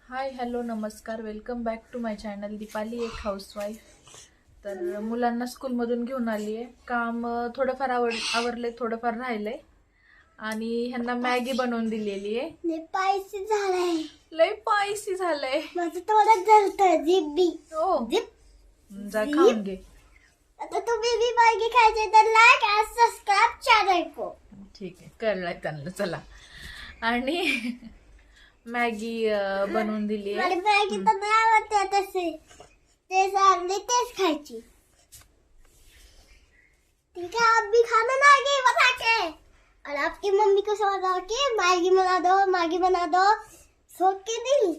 हाय hello नमस्कार, welcome back to my channel Deepali एक housewife. तर मुलांना स्कूलमधून घेऊन आली आहे. काम थोडंफार आवरले, थोडंफार राहिलंय आणि ह्यांना मॅगी बनवून दिलेली आहे. लय पायसी झालंय माझं थोडं जळतं जिब्बी. हो जिप जा खाऊन घे. आता तुम्ही बी मॅगी खायचे तर लाईक आणि सबस्क्राइब चॅनल को. ठीक आहे, कळलंय त्यांना. चला, आणि मॅगी बनवून दिली मला आहे. मॅगी तर नाही आवडते तसे. ते सांगले तेच खायची. ठीक है, आप भी खाना मॅगी बना के. और आपकी मम्मी को समझाओ कि मैगी बना दो सो के नहीं.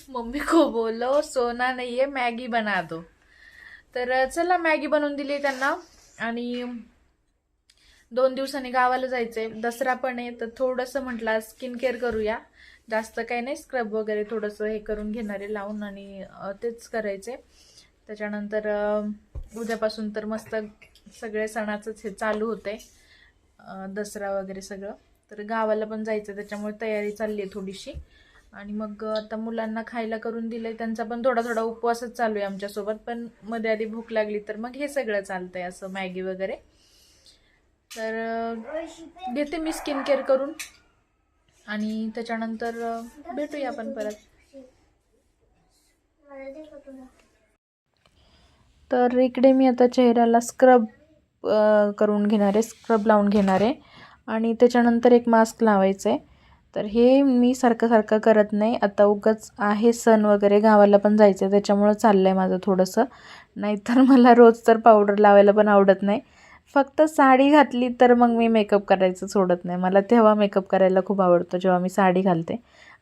मम्मी को बोलो सोना नहीं है, मॅगी बना दो. तर चला, मॅगी बनवून दिली त्यांना. आणि 2 दिवसांनी गावाला जायचंय, दसरा पण आहे. तर थोडंसं म्हटलं स्किन केअर करूया. जास्त काही नाही, स्क्रब वगैरे थोडंसं हे करून घेणारे लावून, आणि तेच करायचे. त्याच्यानंतर उद्यापासून तर मस्त सगळे सणाचंच हे चालू होतंय, दसरा वगैरे सगळं. तर गावाला पण जायचं, त्याच्यामुळे तयारी चालली आहे थोडीशी. आणि मग आता मुलांना खायला करून दिलंय. त्यांचा पण थोडा थोडा उपवासच चालू आहे आमच्यासोबत. पण मध्ये आधी भूक लागली तर मग हे सगळं चालतंय, असं मॅगी वगैरे. तर घेते मी स्किन केअर करून, आणि त्याच्यानंतर भेटूया आपण परत. तर इकडे मी आता चेहऱ्याला स्क्रब करून घेणार आहे, स्क्रब लावून घेणार आहे. आणि त्याच्यानंतर एक मास्क लावायचं आहे. तर हे मी सारखं करत नाही. आता उगाच आहे सण वगैरे, गावाला पण जायचं आहे, त्याच्यामुळं चाललं आहे माझं थोडंसं. नाहीतर मला रोज तर पावडर लावायला पण आवडत नाही. फक्त साडी घातली तर मग मी मेकअप करायचं सोडत नाही. मला तेव्हा मेकअप करायला खूप आवडतो, जेव्हा मी साडी घालते.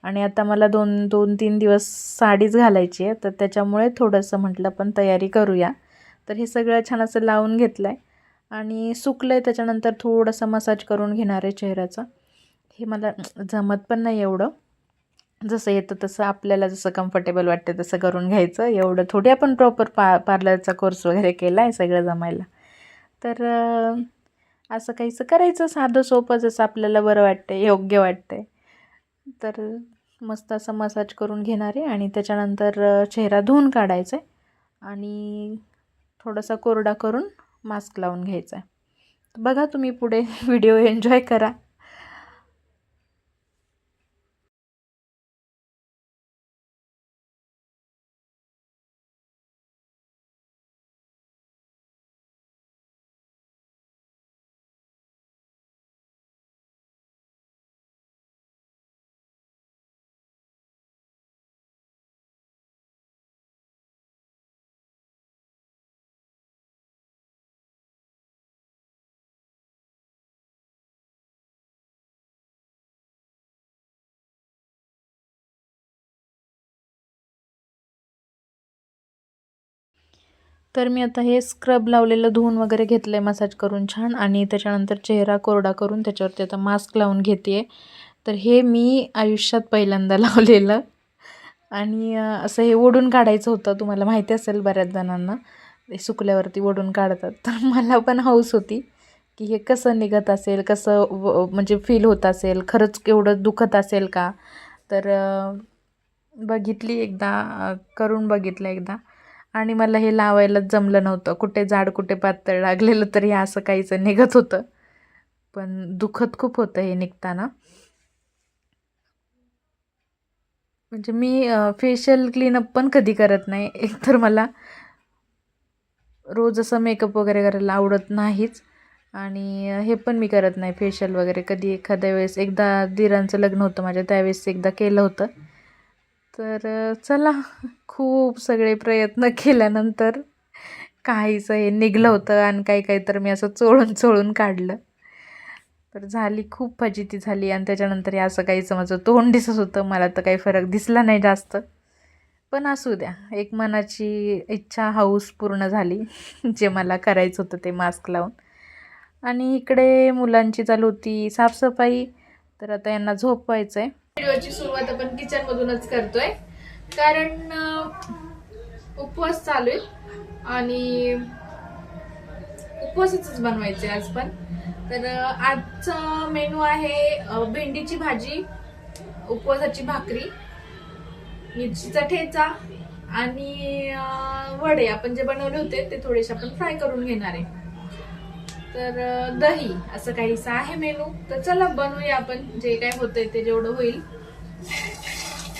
आणि आता मला 2-3 दिवस साडीच घालायची आहे, तर त्याच्यामुळे थोडंसं म्हटलं पण तयारी करूया. तर हे सगळं छान असं लावून घेतलं आहे आणि सुकलं आहे. त्याच्यानंतर थोडंसं मसाज करून घेणार आहे चेहऱ्याचा. हे मला जमत पण नाही एवढं, जसं येतं तसं आपल्याला जसं कम्फर्टेबल वाटतं तसं करून घ्यायचं. एवढं थोडी आपण प्रॉपर पार्लरचा कोर्स वगैरे केला आहे सगळं जमायला. तर असं काहीचं करायचं, साधं सोपं, जसं आपल्याला बरं वाटतं, योग्य वाटतं. तर मस्त असं मसाज करून घेणार आहे आणि त्याच्यानंतर चेहरा धुवून काढायचा आहे आणि थोडासा कोरडा करून मास्क लावून घ्यायचा आहे. बघा तुम्ही पुढे व्हिडिओ एन्जॉय करा. तर मी आता हे स्क्रब लावलेलं धुवून वगैरे घेतलं आहे मसाज करून छान, आणि त्याच्यानंतर चेहरा कोरडा करून त्याच्यावरती आता मास्क लावून घेते आहे. तर हे मी आयुष्यात पहिल्यांदा लावलेलं. आणि असं हे ओढून काढायचं होतं, तुम्हाला माहिती असेल बऱ्याच जणांना ते सुकल्यावरती ओढून काढतात. तर मला पण हौस होती की हे कसं निघत असेल, कसं म्हणजे फील होत असेल, खरंच एवढं दुखत असेल का. तर बघितली एकदा, करून बघितलं एकदा, आणि मला हे लावायलाच जमलं नव्हतं. कुठे जाड कुठे पातळ लागलेलं तरी असं काहीचं निघत होतं, पण दुखत खूप होतं हे निघताना. म्हणजे मी फेशियल क्लीनअप पण कधी करत नाही. एकतर मला रोज असं मेकअप वगैरे करायला आवडत नाहीच, आणि हे पण मी करत नाही फेशियल वगैरे कधी. एखाद्या वेळेस, एकदा दिरांचं लग्न होतं माझ्या, त्यावेळेस एकदा केलं होतं. तर चला, खूप सगळे प्रयत्न केल्यानंतर काहीचं हे निघलं होतं, आणि काही तर मी असं चोळून काढलं. तर झाली खूप फजिती झाली. आणि त्याच्यानंतर हे असं काहीचं माझं तोंड दिसत होतं. मला तर काही फरक दिसला नाही जास्त, पण असू द्या, एक मनाची इच्छा, हौस पूर्ण झाली. जे मला करायचं होतं ते मास्क लावून. आणि इकडे मुलांची चालू होती साफसफाई. तर आता यांना झोपवायचं आहे. व्हिडिओची सुरुवात आपण किचनमधूनच करतोय, कारण उपवास चालू आहे आणि उपवासच बनवायचे आज पण. तर आजचा मेनू आहे भेंडीची भाजी, उपवासाची भाकरी, मिरचीचा ठेचा आणि वडे आपण जे बनवले होते ते थोडेसे आपण फ्राय करून घेणार आहे. तर दही असं काहीसा आहे मेनू. तर चला बनवूया आपण, जे काय होतंय ते जेवढं होईल.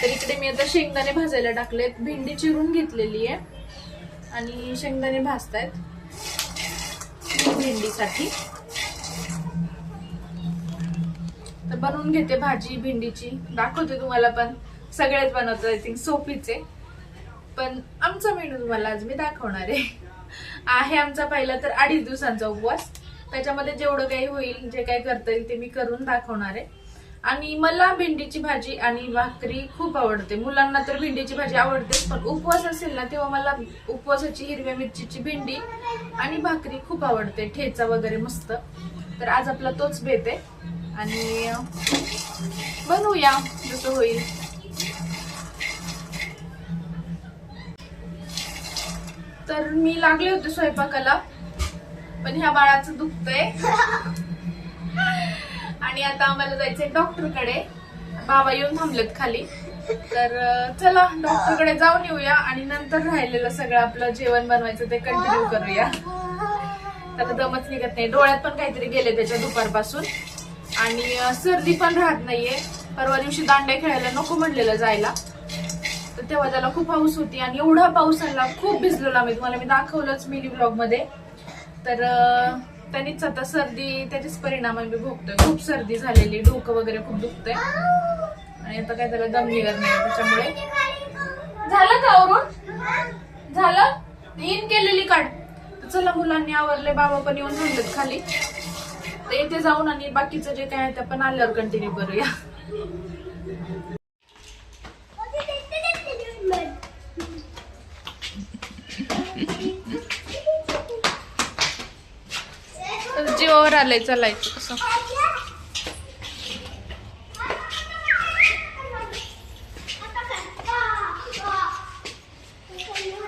तर इकडे मी आता शेंगदाणे भाजायला टाकलेत, भेंडी चिरून घेतलेली आहे आणि शेंगदाणे भाजतायत भेंडीसाठी. तर बनवून घेते भाजी भेंडीची, दाखवते तुम्हाला. पण सगळेच बनवतात, आय थिंक सोपीच आहे. पण आमचा मेनू तुम्हाला आज मी दाखवणार आहे आमचा पहिला तर 2.5 दिवसांचा उपवास. त्याच्यामध्ये जेवढं काही होईल, जे काही करता येईल ते मी करून दाखवणार आहे. आणि मला भेंडीची भाजी आणि भाकरी खूप आवडते. मुलांना तर भेंडीची भाजी आवडते, पण उपवास असेल ना तेव्हा मला उपवासाची हिरव्या मिरचीची भेंडी आणि भाकरी खूप आवडते, ठेचा वगैरे मस्त. तर आज आपला तोच बेत आहे आणि बनवूया जसं होईल. तर मी लागले होते स्वयंपाकाला, पण ह्या बाळाचं दुखतंय आणि आता आम्हाला जायचंय डॉक्टरकडे. बाबा येऊन थांबलेत खाली. तर चला डॉक्टरकडे जाऊन येऊया आणि नंतर राहिलेलं सगळं आपलं जेवण बनवायचं ते कंटिन्यू करूया. त्याला दमच निघत नाही, डोळ्यात पण काहीतरी गेले त्याच्या दुपारपासून. आणि सर्दी पण राहत नाहीये. परवा दिवशी दांड्या खेळायला नको म्हणलेलं जायला, तर तेव्हा त्याला खूप हौस होती आणि एवढा पाऊस आला, खूप भिजलेला. तुम्हाला मी दाखवलंच मिनी ब्लॉग मध्ये. तर त्यांनीच आता सर्दी, त्याचेच परिणाम मी भोगतोय. खूप सर्दी झालेली, डोकं वगैरे खूप दुखतंय आणि आता काय त्याला दम निघत नाही. त्याच्यामुळे झालं का आवरून? झालं, इन केलेली काढ. चला मुलांनी आवरले, बाबा पण येऊन थांबलेत खाली. तर इथे जाऊन आणि बाकीचं जे काय आहे ते आपण आल्यावर कंटिन्यू करूया. जीवावर आलंय चालायचं कसं.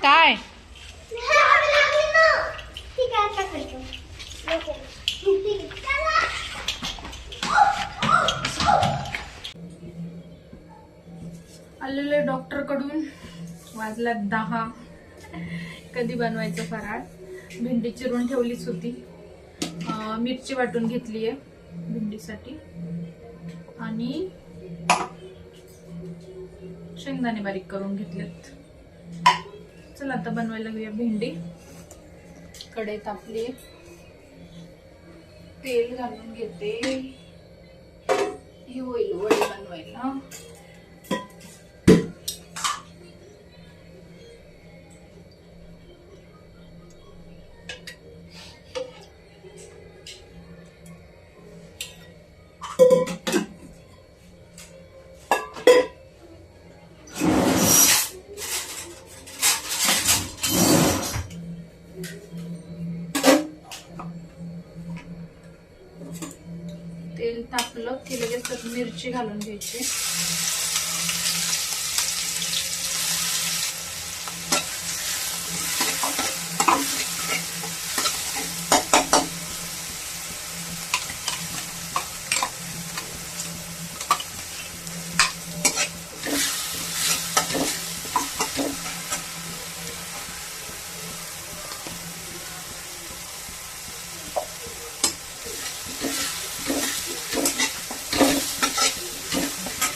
काय आलेले डॉक्टर कडून. वाजल्यात 10. कधी बनवायचं फराळ. भेंडी चिरून ठेवलीच होती, मिरची वाटून घेतली आहे भेंडीसाठी आणि शेंगदाणे बारीक करून घेतलेत. चला आता बनवायला घेऊया भेंडी. कढई तापली, तेल घालून घेते. हे होईल वडे बनवायला. तेल तापलं की लगेच त्यात मिरची घालून घ्यायची.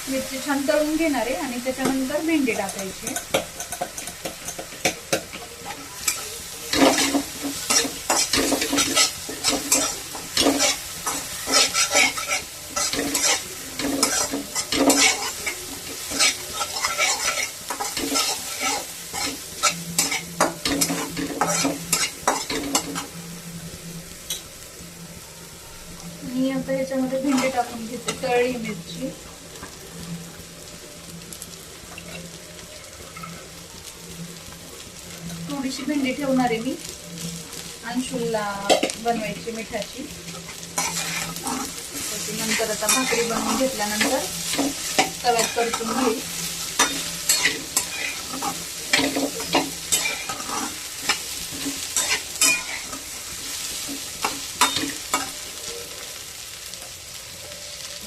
मिरची छान तळून घेणार आहे आणि त्याच्यानंतर भेंडी टाकायची. आणि आता याच्यामध्ये भेंडी टाकून घेते, तळली मिरची. थोडीशी भेंडी ठेवणार आहे मी अंशुलला बनवायची मिठाची. नंतर आता भाकरी बनवून घेतल्यानंतर तव्यात परतून घेईल.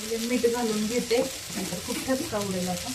म्हणजे मीठ घालून घेते, नंतर खूप ठसका उडेल आता.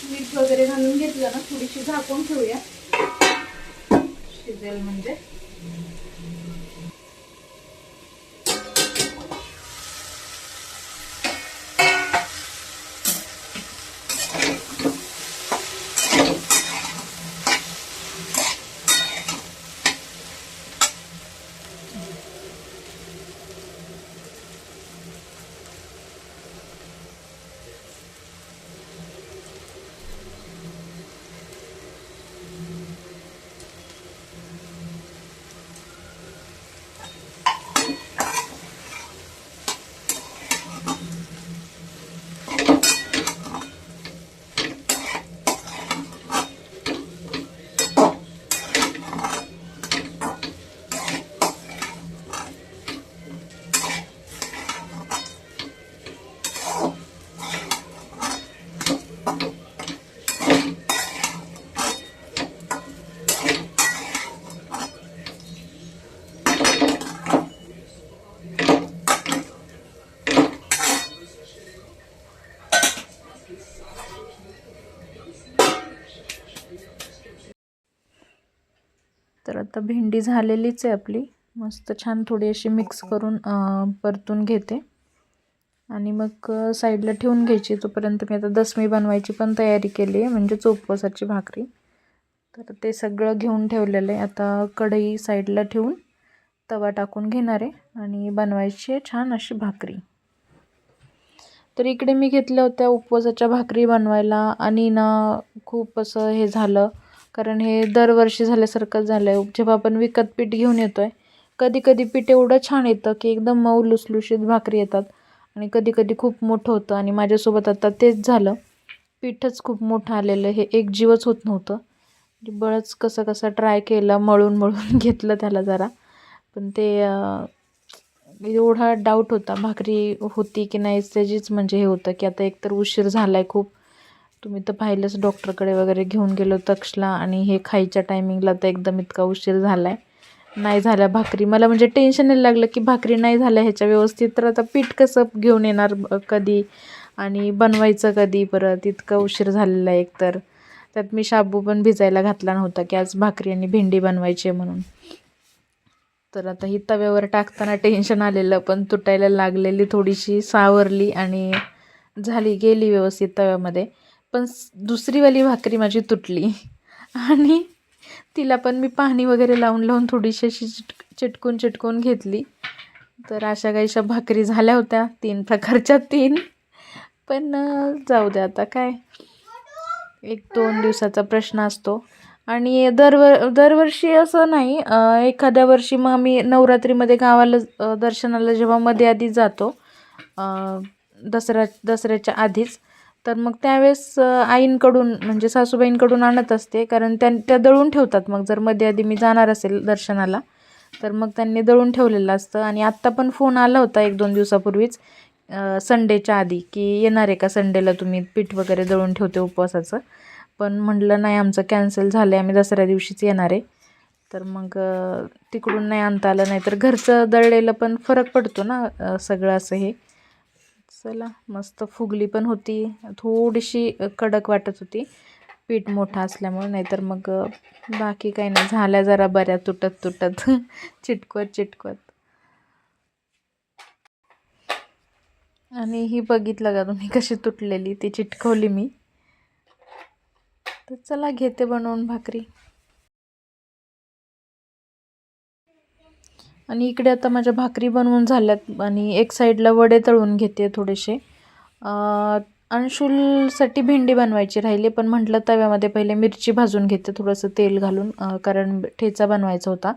मीठ वगैरे घालून घेतलं ना, थोडीशी झाकून ठेवूया, शिजेल म्हणजे. तर आता भेंडी झालेलीच आहे आपली, मस्त छान थोडी अशी मिक्स करून परतून घेते आणि मग साईडला ठेवून घ्यायची. तोपर्यंत मी आता दसमी बनवायची पण तयारी केली आहे, म्हणजे उपवासाची भाकरी. तर ते सगळं घेऊन ठेवलेलं आहे. आता कढई साईडला ठेवून तवा टाकून घेणार आहे आणि बनवायची छान अशी भाकरी. तर इकडे मी घेतल्या होत्या उपवासाच्या भाकरी बनवायला आणि ना खूप असं हे झालं, कारण हे दरवर्षी झाल्यासारखं झालं आहे. जेव्हा आपण विकत पीठ घेऊन येतो आहे, कधी कधी पीठ एवढं छान येतं की एकदम मऊ लुसलुशीत भाकरी येतात आणि कधी कधी खूप मोठं होतं. आणि माझ्यासोबत आता तेच झालं, पीठच खूप मोठं आलेलं, हे एक जीवच होत नव्हतं. बळच कसं ट्राय केलं, मळून मळून घेतलं त्याला जरा, पण ते एवढा डाऊट होता भाकरी होती की नाही त्याचीच, म्हणजे हे होतं की आता एकतर उशीर झाला आहे खूप. तुम्ही तर पाहिलंच, डॉक्टरकडे वगैरे घेऊन गेलो तक्षला, आणि हे खायच्या टायमिंगला तर एकदम इतका उशीर झाला आहे. नाही झाल्या भाकरी, मला म्हणजे टेन्शन यायला लागलं की भाकरी नाही झाल्या ह्याच्या व्यवस्थित, तर आता पीठ कसं घेऊन येणार कधी आणि बनवायचं कधी परत, इतका उशीर झालेला आहे. एकतर त्यात मी शाबू पण भिजायला घातला नव्हता की आज भाकरी आणि भेंडी बनवायची आहे म्हणून. तर आता ही तव्यावर टाकताना टेन्शन आलेलं, पण तुटायला लागलेली थोडीशी सावरली आणि झाली, गेली व्यवस्थित तव्यामध्ये. पण दुसरीवाली भाकरी माझी तुटली आणि तिला पण मी पाणी वगैरे लावून लावून थोडीशी अशी चिटकून घेतली. तर अशा काहीशा भाकरी झाल्या होत्या, 3 प्रकारच्या 3. पण जाऊ द्या, आता काय 1-2 दिवसाचा प्रश्न असतो. आणि दरवर्षी असं नाही, एखाद्या वर्षी मग आम्ही नवरात्रीमध्ये गावाला दर्शनाला जेव्हा मध्ये आधी जातो, दसऱ्याच्या आधीच, तर मग त्यावेळेस आईंकडून म्हणजे सासूबाईंकडून आणत असते, कारण त्या दळून ठेवतात. मग जर मध्ये आधी मी जाणार असेल दर्शनाला तर मग त्यांनी दळून ठेवलेलं असतं. आणि आत्ता पण फोन आला होता 1-2 दिवसापूर्वीच, संडेच्या आधी, की येणार आहे का संडेला तुम्ही, पीठ वगैरे दळून ठेवते उपवासाचं. पण म्हटलं नाही, आमचं कॅन्सल झालं आहे, आम्ही दसऱ्या दिवशीच येणार आहे. तर मग तिकडून नाही आणता आलं. नाही तर घरचं दळलेलं पण फरक पडतो ना सगळं असं. हे चला, मस्त फुगली पण होती, थोडीशी कडक वाटत होती पीठ मोठं असल्यामुळे, नाहीतर मग बाकी काही नाही, झाल्या जरा बऱ्या तुटत चिटकवत. आणि ही बघितलं का तुम्ही कशी तुटलेली, ती चिटकवली मी. तर चला, घेते बनवून भाकरी. आणि इकडे आता माझ्या भाकरी बनवून झाल्यात आणि एक साईडला वडे तळून घेते थोडेसे. अंशुलसाठी भेंडी बनवायची राहिली, पण म्हटलं तव्यामध्ये पहिले मिरची भाजून घेते थोडंसं तेल घालून, कारण ठेचा बनवायचा होता.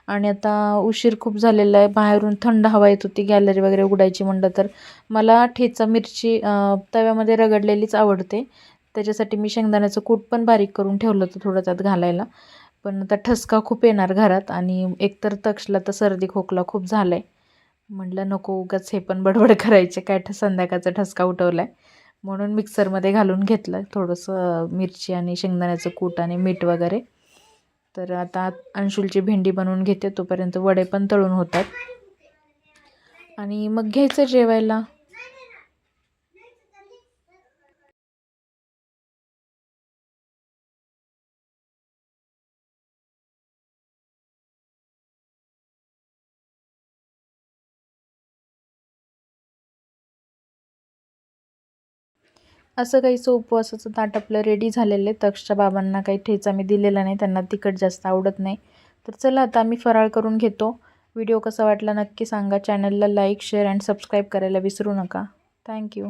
आणि आता उशीर खूप झालेला आहे, बाहेरून थंड हवा येत होती, गॅलरी वगैरे उघडायची म्हणलं तर मला ठेचा मिरची तव्यामध्ये रगडलेलीच आवडते. त्याच्यासाठी मी शेंगदाण्याचं कूट पण बारीक करून ठेवलं होतं थोडं त्यात घालायला. पण आता ठसका खूप येणार घरात आणि एकतर तक्षला तर सर्दी खोकला खूप झाला आहे. म्हटलं नको उगाच हे पण बडबड करायचे, काय संध्याकाळचा ठसका उठवला आहे. म्हणून मिक्सरमध्ये घालून घेतलं थोडंसं मिरची आणि शेंगदाण्याचं कूट आणि मीठ वगैरे. तर आता अंशुलची भेंडी बनवून घेते, तोपर्यंत वडे पण तळून होतात आणि मग घ्यायचं जेवायला. असं काहीचं उपवासाचं ताट आपलं रेडी झालेलं आहे. तक्षच्या बाबांना काही ठेचा मी दिलेला नाही, त्यांना तिखट जास्त आवडत नाही. तर चला आता आम्ही फराळ करून घेतो. व्हिडिओ कसा वाटला नक्की सांगा. चॅनलला लाईक शेअर अँड सबस्क्राईब करायला विसरू नका. थँक्यू.